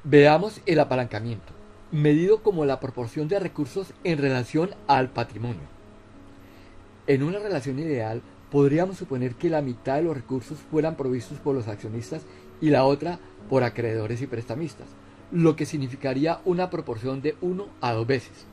Veamos el apalancamiento, medido como la proporción de recursos en relación al patrimonio. En una relación ideal, podríamos suponer que la mitad de los recursos fueran provistos por los accionistas y la otra por acreedores y prestamistas, lo que significaría una proporción de 1 a 2 veces.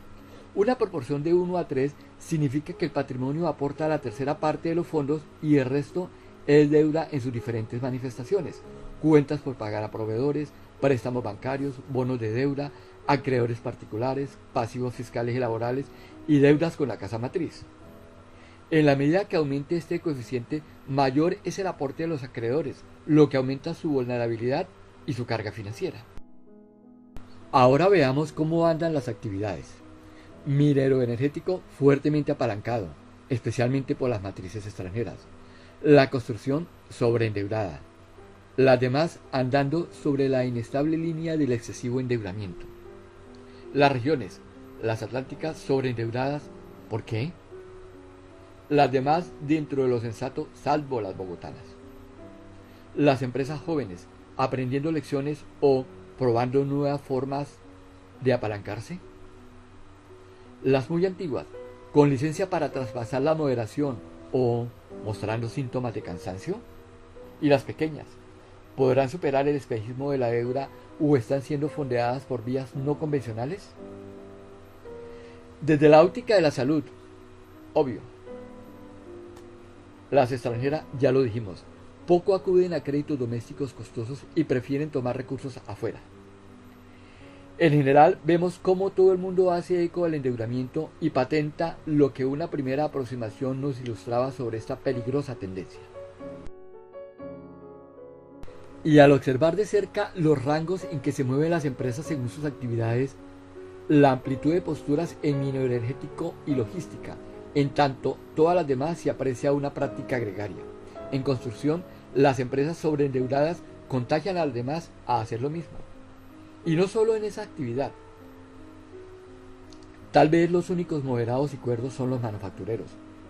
Una proporción de 1 a 3 significa que el patrimonio aporta la tercera parte de los fondos y el resto es deuda en sus diferentes manifestaciones: cuentas por pagar a proveedores, préstamos bancarios, bonos de deuda, acreedores particulares, pasivos fiscales y laborales y deudas con la casa matriz. En la medida que aumente este coeficiente, mayor es el aporte de los acreedores, lo que aumenta su vulnerabilidad y su carga financiera. Ahora veamos cómo andan las actividades. Minero energético fuertemente apalancado, especialmente por las matrices extranjeras. La construcción sobreendeudada. Las demás andando sobre la inestable línea del excesivo endeudamiento. Las regiones, las atlánticas sobreendeudadas. ¿Por qué? Las demás dentro de lo sensato, salvo las bogotanas. Las empresas jóvenes aprendiendo lecciones o probando nuevas formas de apalancarse. Las muy antiguas, con licencia para traspasar la moderación o mostrando síntomas de cansancio. Y las pequeñas, ¿podrán superar el espejismo de la deuda o están siendo fondeadas por vías no convencionales? Desde la óptica de la salud, obvio, las extranjeras, ya lo dijimos, poco acuden a créditos domésticos costosos y prefieren tomar recursos afuera. En general, vemos cómo todo el mundo hace eco del endeudamiento y patenta lo que una primera aproximación nos ilustraba sobre esta peligrosa tendencia. Y al observar de cerca los rangos en que se mueven las empresas según sus actividades, la amplitud de posturas en mineroenergético y logística, en tanto todas las demás se aprecia una práctica gregaria. En construcción, las empresas sobreendeudadas contagian a las demás a hacer lo mismo. Y no solo en esa actividad. Tal vez los únicos moderados y cuerdos son los manufactureros.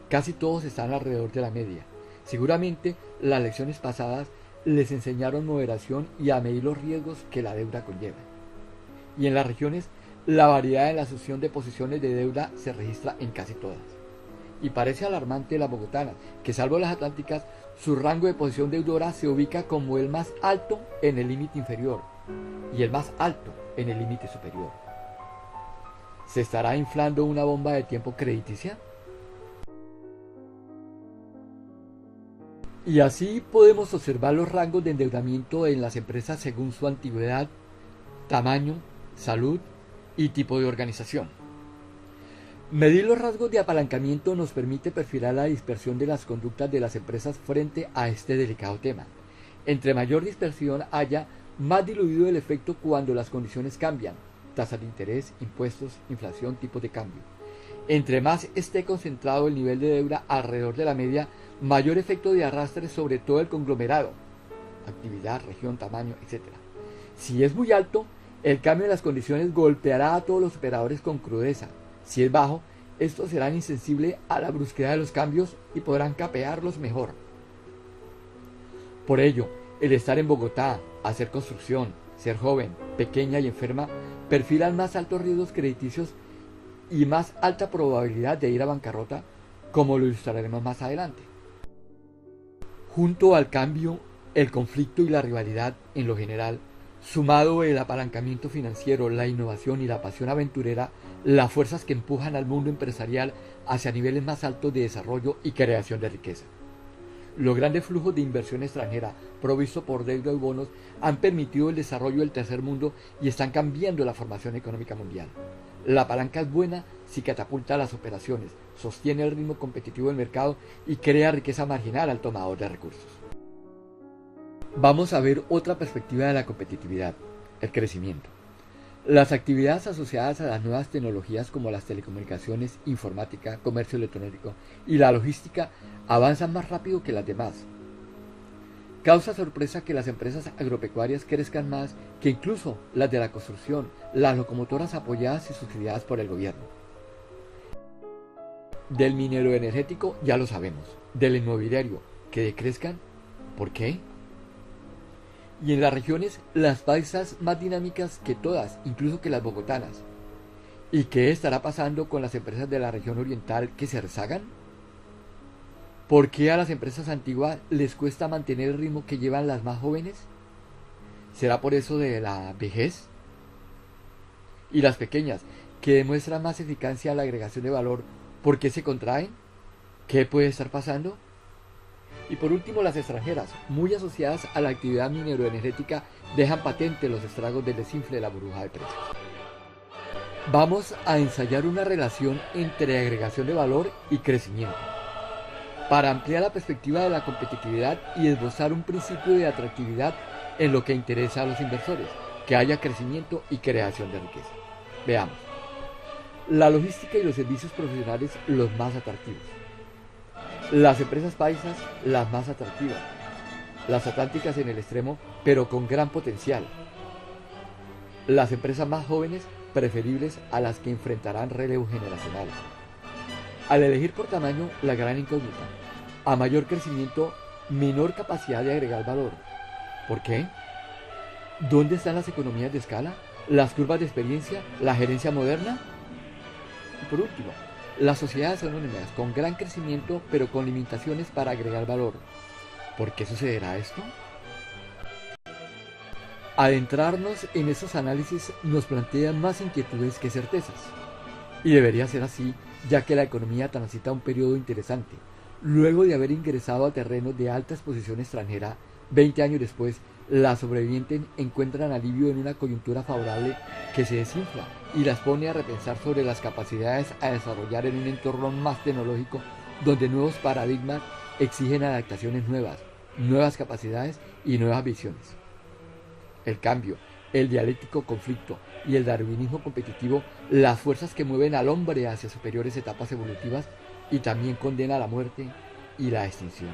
Casi todos están alrededor de la media. Seguramente las lecciones pasadas les enseñaron moderación y a medir los riesgos que la deuda conlleva. Y en las regiones, la variedad en la asunción de posiciones de deuda se registra en casi todas. Y parece alarmante la bogotana, que salvo las atlánticas, su rango de posición deudora se ubica como el más alto en el límite inferior y el más alto en el límite superior. ¿Se estará inflando una bomba de tiempo crediticia? Y así podemos observar los rangos de endeudamiento en las empresas según su antigüedad, tamaño, salud y tipo de organización. Medir los rasgos de apalancamiento nos permite perfilar la dispersión de las conductas de las empresas frente a este delicado tema. Entre mayor dispersión haya, más diluido el efecto cuando las condiciones cambian: tasas de interés, impuestos, inflación, tipos de cambio. Entre más esté concentrado el nivel de deuda alrededor de la media, mayor efecto de arrastre sobre todo el conglomerado, actividad, región, tamaño, etc. Si es muy alto, el cambio en las condiciones golpeará a todos los operadores con crudeza. Si es bajo, estos serán insensibles a la brusquedad de los cambios y podrán capearlos mejor. Por ello, el estar en Bogotá, hacer construcción, ser joven, pequeña y enferma, perfilan más altos riesgos crediticios y más alta probabilidad de ir a bancarrota, como lo ilustraremos más adelante. Junto al cambio, el conflicto y la rivalidad en lo general, sumado el apalancamiento financiero, la innovación y la pasión aventurera, las fuerzas que empujan al mundo empresarial hacia niveles más altos de desarrollo y creación de riqueza. Los grandes flujos de inversión extranjera, provistos por deuda y bonos, han permitido el desarrollo del tercer mundo y están cambiando la formación económica mundial. La palanca es buena si catapulta las operaciones, sostiene el ritmo competitivo del mercado y crea riqueza marginal al tomador de recursos. Vamos a ver otra perspectiva de la competitividad: el crecimiento. Las actividades asociadas a las nuevas tecnologías como las telecomunicaciones, informática, comercio electrónico y la logística avanzan más rápido que las demás. Causa sorpresa que las empresas agropecuarias crezcan más que incluso las de la construcción, las locomotoras apoyadas y subsidiadas por el gobierno. Del minero energético ya lo sabemos, del inmobiliario, que decrezcan. ¿Por qué? y en las regiones las paisas más dinámicas que todas, incluso que las bogotanas. ¿Y qué estará pasando con las empresas de la región oriental que se rezagan? ¿Por qué a las empresas antiguas les cuesta mantener el ritmo que llevan las más jóvenes? ¿Será por eso de la vejez? ¿Y las pequeñas, que demuestran más eficacia a la agregación de valor, por qué se contraen? ¿Qué puede estar pasando? Y por último, las extranjeras, muy asociadas a la actividad mineroenergética, dejan patente los estragos del desinfle de la burbuja de precios. Vamos a ensayar una relación entre agregación de valor y crecimiento, para ampliar la perspectiva de la competitividad y esbozar un principio de atractividad en lo que interesa a los inversores, que haya crecimiento y creación de riqueza. Veamos. La logística y los servicios profesionales los más atractivos. Las empresas paisas las más atractivas. Las atlánticas en el extremo, pero con gran potencial. Las empresas más jóvenes preferibles a las que enfrentarán relevo generacional. Al elegir por tamaño, la gran incógnita. A mayor crecimiento, menor capacidad de agregar valor. ¿Por qué? ¿Dónde están las economías de escala? ¿Las curvas de experiencia? ¿La gerencia moderna? Y por último, las sociedades anónimas con gran crecimiento pero con limitaciones para agregar valor. ¿Por qué sucederá esto? Adentrarnos en esos análisis nos plantea más inquietudes que certezas. Y debería ser así, ya que la economía transita un periodo interesante. Luego de haber ingresado a terrenos de alta exposición extranjera, 20 años después, las sobrevivientes encuentran alivio en una coyuntura favorable que se desinfla y las pone a repensar sobre las capacidades a desarrollar en un entorno más tecnológico donde nuevos paradigmas exigen adaptaciones nuevas, nuevas capacidades y nuevas visiones. El cambio, el dialéctico conflicto y el darwinismo competitivo, las fuerzas que mueven al hombre hacia superiores etapas evolutivas y también condena a la muerte y la extinción.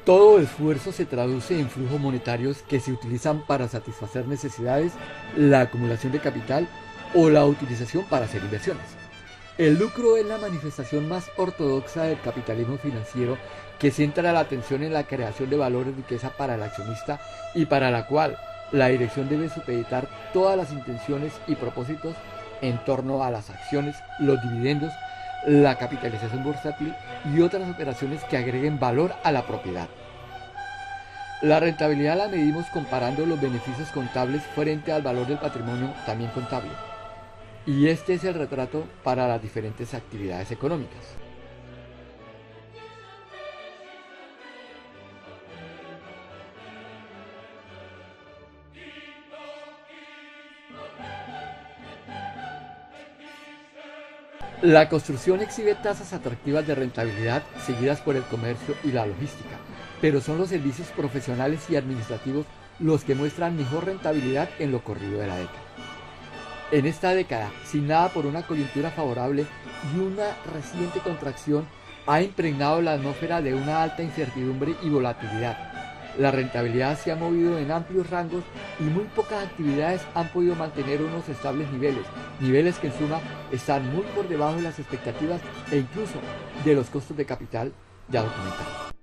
Todo esfuerzo se traduce en flujos monetarios que se utilizan para satisfacer necesidades, la acumulación de capital o la utilización para hacer inversiones. El lucro es la manifestación más ortodoxa del capitalismo financiero que centra la atención en la creación de valor y riqueza para el accionista y para la cual la dirección debe supeditar todas las intenciones y propósitos en torno a las acciones, los dividendos, la capitalización bursátil y otras operaciones que agreguen valor a la propiedad. La rentabilidad la medimos comparando los beneficios contables frente al valor del patrimonio también contable. Y este es el retrato para las diferentes actividades económicas. La construcción exhibe tasas atractivas de rentabilidad seguidas por el comercio y la logística, pero son los servicios profesionales y administrativos los que muestran mejor rentabilidad en lo corrido de la década. En esta década, signada por una coyuntura favorable y una reciente contracción, ha impregnado la atmósfera de una alta incertidumbre y volatilidad. La rentabilidad se ha movido en amplios rangos y muy pocas actividades han podido mantener unos estables niveles que en suma están muy por debajo de las expectativas e incluso de los costos de capital ya documentados.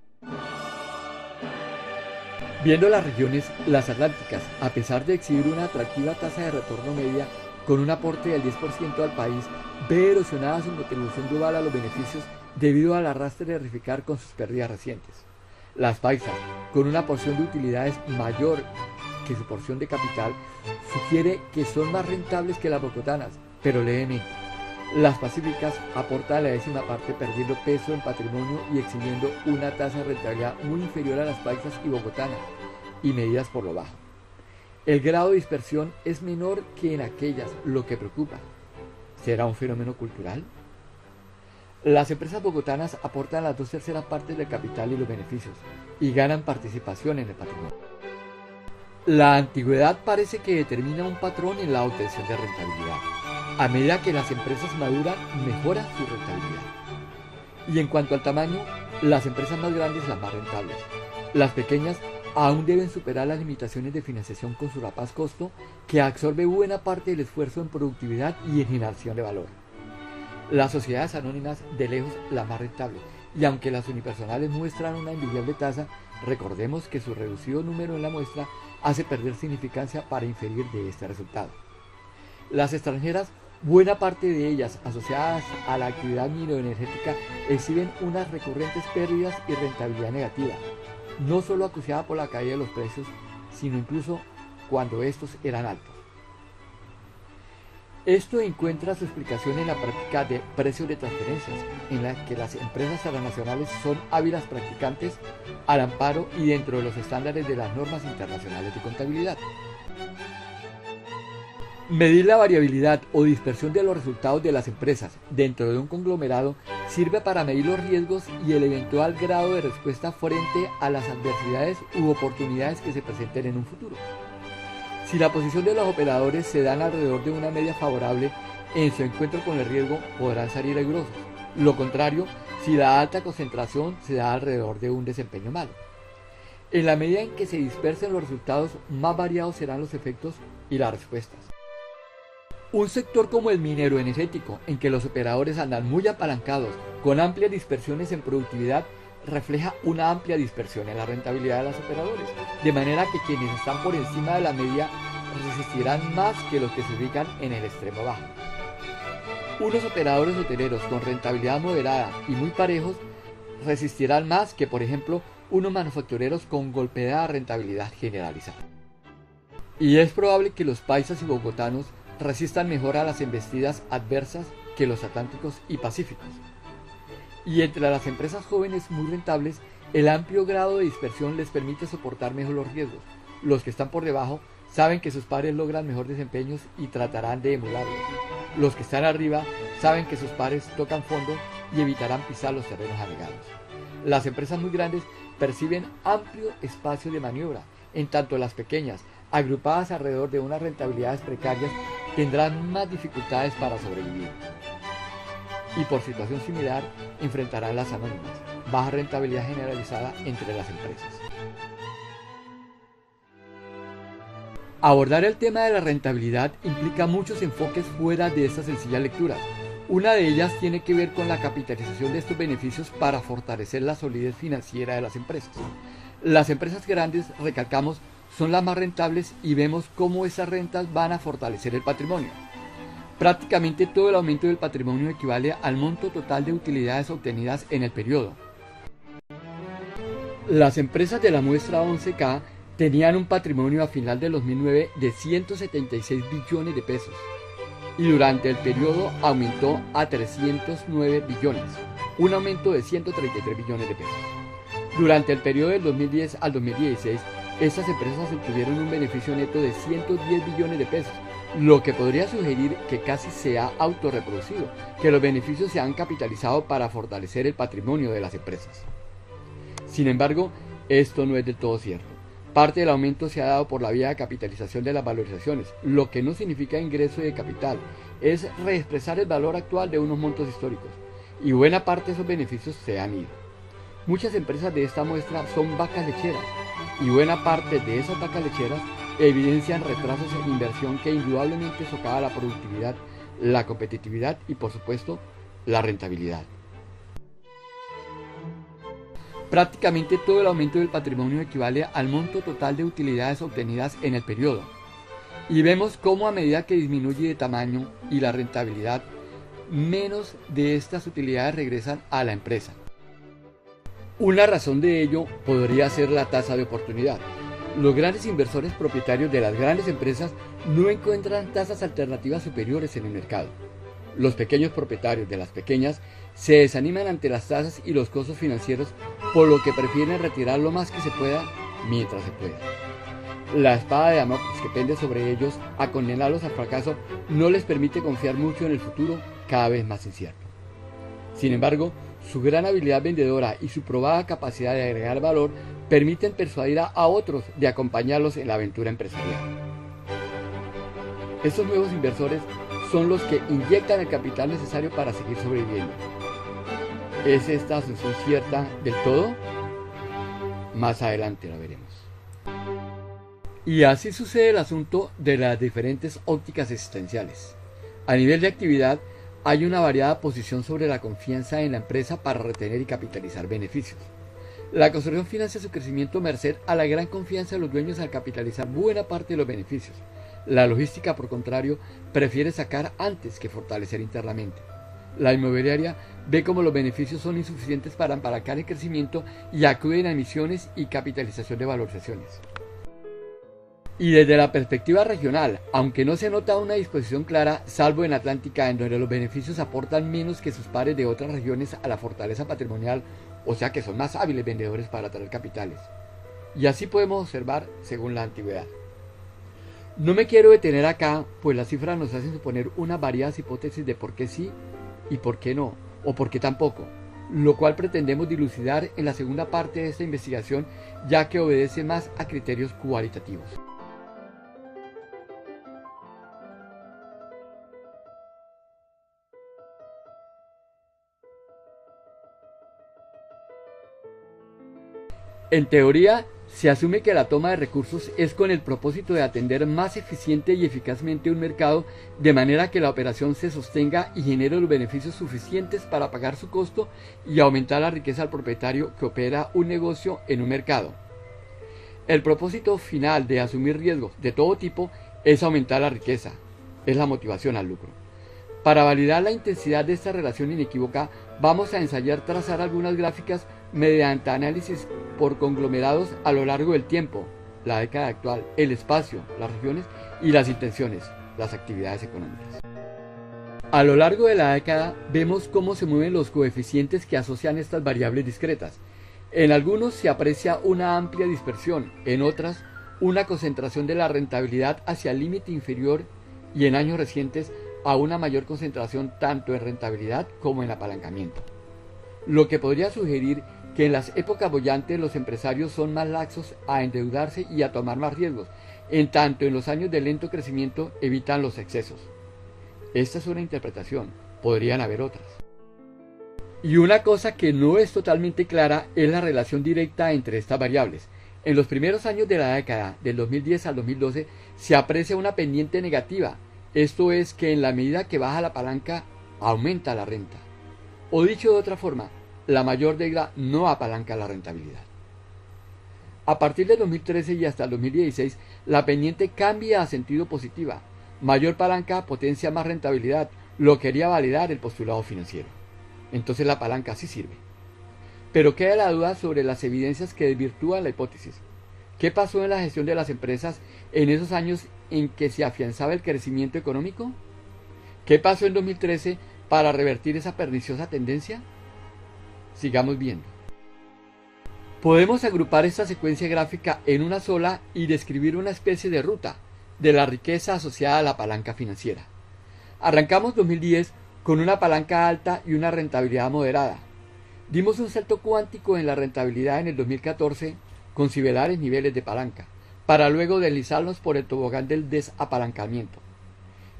Viendo las regiones, las atlánticas, a pesar de exhibir una atractiva tasa de retorno media con un aporte del 10% al país, ve erosionada su contribución global a los beneficios debido al arrastre de verificar con sus pérdidas recientes. Las paisas, con una porción de utilidades mayor que su porción de capital, sugiere que son más rentables que las bogotanas, pero levemente. Las pacíficas aportan la 10ª parte perdiendo peso en patrimonio y exhibiendo una tasa de rentabilidad muy inferior a las paisas y bogotanas, y medidas por lo bajo. El grado de dispersión es menor que en aquellas, lo que preocupa. ¿Será un fenómeno cultural? Las empresas bogotanas aportan las 2/3 partes del capital y los beneficios, y ganan participación en el patrimonio. La antigüedad parece que determina un patrón en la obtención de rentabilidad. A medida que las empresas maduran, mejora su rentabilidad. Y en cuanto al tamaño, las empresas más grandes las más rentables. Las pequeñas aún deben superar las limitaciones de financiación con su rapaz costo, que absorbe buena parte del esfuerzo en productividad y en generación de valor. Las sociedades anónimas de lejos la más rentable, y aunque las unipersonales muestran una envidiable tasa, recordemos que su reducido número en la muestra hace perder significancia para inferir de este resultado. Las extranjeras, buena parte de ellas asociadas a la actividad mineroenergética, exhiben unas recurrentes pérdidas y rentabilidad negativa, no solo acuciada por la caída de los precios, sino incluso cuando estos eran altos. Esto encuentra su explicación en la práctica de precios de transferencias, en la que las empresas transnacionales son hábiles practicantes al amparo y dentro de los estándares de las normas internacionales de contabilidad. Medir la variabilidad o dispersión de los resultados de las empresas dentro de un conglomerado sirve para medir los riesgos y el eventual grado de respuesta frente a las adversidades u oportunidades que se presenten en un futuro. Si la posición de los operadores se dan alrededor de una media favorable en su encuentro con el riesgo, podrán salir airosos. Lo contrario, si la alta concentración se da alrededor de un desempeño malo. En la medida en que se dispersen los resultados, más variados serán los efectos y las respuestas. Un sector como el minero energético, en que los operadores andan muy apalancados, con amplias dispersiones en productividad, refleja una amplia dispersión en la rentabilidad de los operadores, de manera que quienes están por encima de la media resistirán más que los que se ubican en el extremo bajo. Unos operadores hoteleros con rentabilidad moderada y muy parejos resistirán más que, por ejemplo, unos manufactureros con golpeada rentabilidad generalizada. Y es probable que los paisas y bogotanos resistan mejor a las embestidas adversas que los atlánticos y pacíficos. Y entre las empresas jóvenes muy rentables, el amplio grado de dispersión les permite soportar mejor los riesgos. Los que están por debajo saben que sus pares logran mejor desempeños y tratarán de emularlos. Los que están arriba saben que sus pares tocan fondo y evitarán pisar los terrenos anegados. Las empresas muy grandes perciben amplio espacio de maniobra, en tanto las pequeñas, agrupadas alrededor de unas rentabilidades precarias, tendrán más dificultades para sobrevivir. Y por situación similar enfrentarán las anónimas, baja rentabilidad generalizada entre las empresas. Abordar el tema de la rentabilidad implica muchos enfoques fuera de esta sencilla lectura. Una de ellas tiene que ver con la capitalización de estos beneficios para fortalecer la solidez financiera de las empresas. Las empresas grandes, recalcamos, son las más rentables y vemos cómo esas rentas van a fortalecer el patrimonio. Prácticamente todo el aumento del patrimonio equivale al monto total de utilidades obtenidas en el periodo. Las empresas de la muestra 11K tenían un patrimonio a final de 2009 de 176 billones de pesos y durante el periodo aumentó a 309 billones, un aumento de 133 billones de pesos. Durante el periodo del 2010 al 2016, estas empresas obtuvieron un beneficio neto de 110 billones de pesos, lo que podría sugerir que casi se ha autorreproducido, que los beneficios se han capitalizado para fortalecer el patrimonio de las empresas. Sin embargo, esto no es del todo cierto. Parte del aumento se ha dado por la vía de capitalización de las valorizaciones, lo que no significa ingreso de capital, es reexpresar el valor actual de unos montos históricos, y buena parte de esos beneficios se han ido. Muchas empresas de esta muestra son vacas lecheras, y buena parte de esas vacas lecheras evidencian retrasos en inversión que indudablemente socava la productividad, la competitividad y, por supuesto, la rentabilidad. Prácticamente todo el aumento del patrimonio equivale al monto total de utilidades obtenidas en el periodo. Y vemos cómo a medida que disminuye de tamaño y la rentabilidad, menos de estas utilidades regresan a la empresa. Una razón de ello podría ser la tasa de oportunidad. Los grandes inversores propietarios de las grandes empresas no encuentran tasas alternativas superiores en el mercado. Los pequeños propietarios de las pequeñas se desaniman ante las tasas y los costos financieros, por lo que prefieren retirar lo más que se pueda mientras se pueda. La espada de Damocles que pende sobre ellos a condenarlos al fracaso no les permite confiar mucho en el futuro, cada vez más incierto. Sin embargo, su gran habilidad vendedora y su probada capacidad de agregar valor permiten persuadir a otros de acompañarlos en la aventura empresarial. Estos nuevos inversores son los que inyectan el capital necesario para seguir sobreviviendo. ¿Es esta asunción cierta del todo? Más adelante la veremos. Y así sucede el asunto de las diferentes ópticas existenciales. A nivel de actividad, hay una variada posición sobre la confianza en la empresa para retener y capitalizar beneficios. La construcción financia su crecimiento merced a la gran confianza de los dueños al capitalizar buena parte de los beneficios. La logística, por contrario, prefiere sacar antes que fortalecer internamente. La inmobiliaria ve como los beneficios son insuficientes para apalancar el crecimiento y acuden a emisiones y capitalización de valorizaciones. Y desde la perspectiva regional, aunque no se nota una disposición clara, salvo en Atlántica, en donde los beneficios aportan menos que sus pares de otras regiones a la fortaleza patrimonial, o sea que son más hábiles vendedores para atraer capitales. Y así podemos observar según la antigüedad. No me quiero detener acá, pues las cifras nos hacen suponer unas variadas hipótesis de por qué sí y por qué no, o por qué tampoco, lo cual pretendemos dilucidar en la segunda parte de esta investigación, ya que obedece más a criterios cualitativos. En teoría, se asume que la toma de recursos es con el propósito de atender más eficiente y eficazmente un mercado, de manera que la operación se sostenga y genere los beneficios suficientes para pagar su costo y aumentar la riqueza al propietario que opera un negocio en un mercado. El propósito final de asumir riesgos de todo tipo es aumentar la riqueza, es la motivación al lucro. Para validar la intensidad de esta relación inequívoca, vamos a ensayar trazar algunas gráficas mediante análisis por conglomerados a lo largo del tiempo, la década actual, el espacio, las regiones y las intenciones, las actividades económicas. A lo largo de la década vemos cómo se mueven los coeficientes que asocian estas variables discretas. En algunos se aprecia una amplia dispersión, en otras una concentración de la rentabilidad hacia el límite inferior y en años recientes a una mayor concentración tanto en rentabilidad como en apalancamiento. Lo que podría sugerir que en las épocas bollantes los empresarios son más laxos a endeudarse y a tomar más riesgos, en tanto en los años de lento crecimiento evitan los excesos. Esta es una interpretación, podrían haber otras. Y una cosa que no es totalmente clara es la relación directa entre estas variables. En los primeros años de la década, del 2010 al 2012, se aprecia una pendiente negativa, esto es que en la medida que baja la palanca, aumenta la renta. O dicho de otra forma, la mayor deuda no apalanca la rentabilidad. A partir del 2013 y hasta el 2016, la pendiente cambia a sentido positiva. Mayor palanca potencia más rentabilidad, lo que quería validar el postulado financiero. Entonces la palanca sí sirve. Pero queda la duda sobre las evidencias que desvirtúan la hipótesis. ¿Qué pasó en la gestión de las empresas en esos años en que se afianzaba el crecimiento económico? ¿Qué pasó en 2013 para revertir esa perniciosa tendencia? Sigamos viendo. Podemos agrupar esta secuencia gráfica en una sola y describir una especie de ruta de la riqueza asociada a la palanca financiera. Arrancamos 2010 con una palanca alta y una rentabilidad moderada. Dimos un salto cuántico en la rentabilidad en el 2014 con similares niveles de palanca, para luego deslizarnos por el tobogán del desapalancamiento.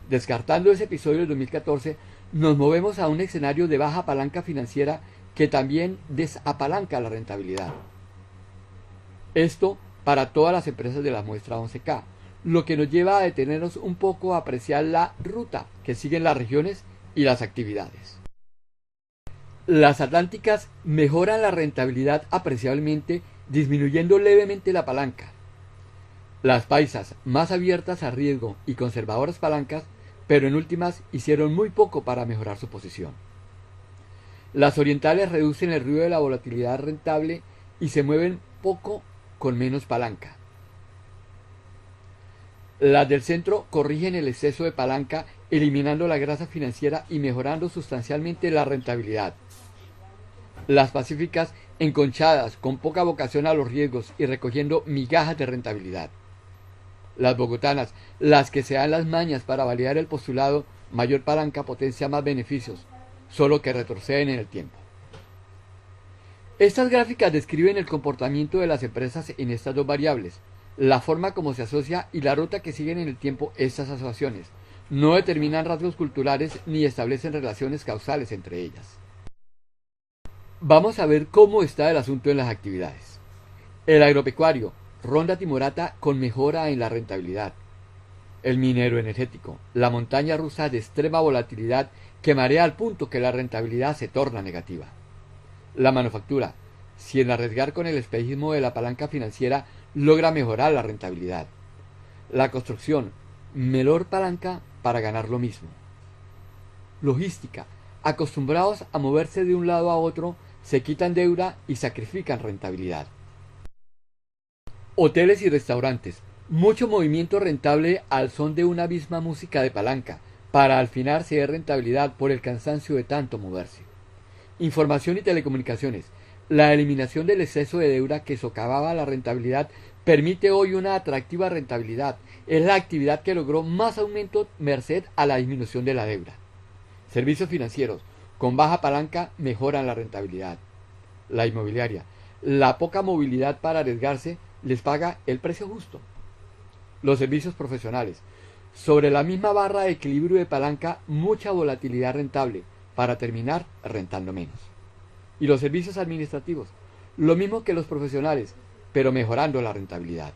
Descartando ese episodio del 2014, nos movemos a un escenario de baja palanca financiera que también desapalanca la rentabilidad. Esto para todas las empresas de la muestra 11K, lo que nos lleva a detenernos un poco a apreciar la ruta que siguen las regiones y las actividades. Las atlánticas mejoran la rentabilidad apreciablemente, disminuyendo levemente la palanca. Las paisas, más abiertas a riesgo y conservadoras palancas, pero en últimas hicieron muy poco para mejorar su posición. Las orientales reducen el ruido de la volatilidad rentable y se mueven poco con menos palanca. Las del centro corrigen el exceso de palanca, eliminando la grasa financiera y mejorando sustancialmente la rentabilidad. Las pacíficas enconchadas, con poca vocación a los riesgos y recogiendo migajas de rentabilidad. Las bogotanas, las que se dan las mañas para validar el postulado, mayor palanca potencia más beneficios, solo que retroceden en el tiempo. Estas gráficas describen el comportamiento de las empresas en estas dos variables, la forma como se asocia y la ruta que siguen en el tiempo estas asociaciones. No determinan rasgos culturales ni establecen relaciones causales entre ellas. Vamos a ver cómo está el asunto en las actividades. El agropecuario, ronda timorata con mejora en la rentabilidad. El minero energético, la montaña rusa de extrema volatilidad que marea al punto que la rentabilidad se torna negativa. La manufactura, sin arriesgar con el espejismo de la palanca financiera, logra mejorar la rentabilidad. La construcción, menor palanca para ganar lo mismo. Logística, acostumbrados a moverse de un lado a otro, se quitan deuda y sacrifican rentabilidad. Hoteles y restaurantes, mucho movimiento rentable al son de una misma música de palanca, para al final se dé rentabilidad por el cansancio de tanto moverse. Información y telecomunicaciones, la eliminación del exceso de deuda que socavaba la rentabilidad permite hoy una atractiva rentabilidad. Es la actividad que logró más aumento merced a la disminución de la deuda. Servicios financieros, con baja palanca, mejoran la rentabilidad. La inmobiliaria, la poca movilidad para arriesgarse, les paga el precio justo. Los servicios profesionales, sobre la misma barra de equilibrio de palanca, mucha volatilidad rentable, para terminar rentando menos. Y los servicios administrativos, lo mismo que los profesionales, pero mejorando la rentabilidad.